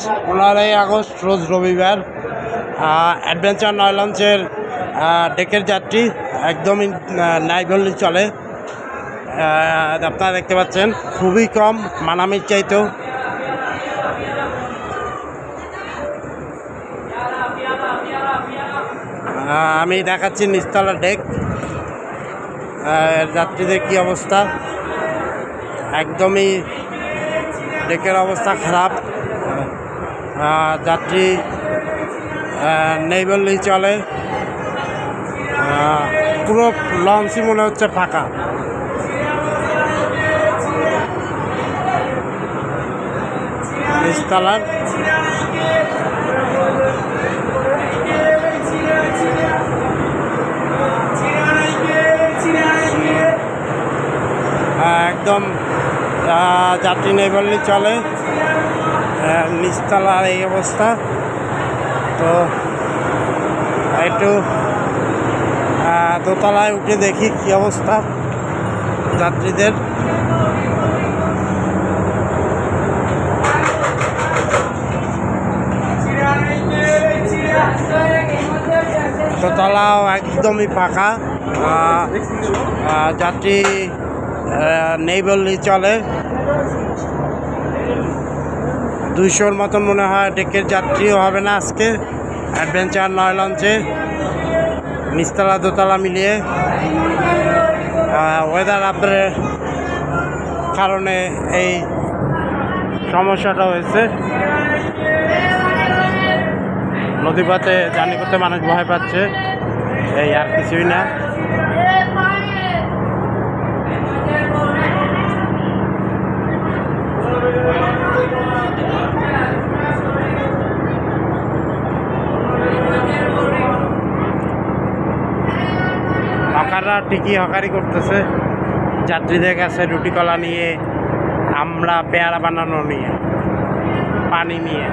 15 August রোজ রবিবার adventure নয় লঞ্চের ডেকের যাত্রী একদমই নাইভলি চলে। আপনারা দেখতে পাচ্ছেন খুবই কম, মানামির চাইতেও। আমি দেখাচ্ছি নিচতলা ডেক, যাত্রীদের কী অবস্থা। একদমই ডেকের অবস্থা খারাপ, যাত্রী নেই বললেই চলে। পুরো লঞ্চই মনে হচ্ছে ফাঁকা। নিচতলার একদম যাত্রী নেই বললেই চলে। নিচতলার এই অবস্থা। তো একটু দোতলায় উঠে দেখি কি অবস্থা যাত্রীদের। দোতলাও একদমই ফাঁকা, যাত্রী নেই বললেই চলে। 200-র মতন মনে হয় ডেকের যাত্রীও হবে না আজকে অ্যাডভেঞ্চার নয় লঞ্চে, নিচতলা দোতলা মিলিয়ে। ওয়েদার আপডেটের কারণে এই সমস্যাটা হয়েছে। নদীপথে জার্নি করতে মানুষ ভয় পাচ্ছে, এই আর কিছুই না। হকাররা ঠিকই হকারি করতেছে যাত্রীদের কাছে, রুটি কলা নিয়ে, আমরা পেয়ারা বানানো নিয়ে, পানি নিয়ে।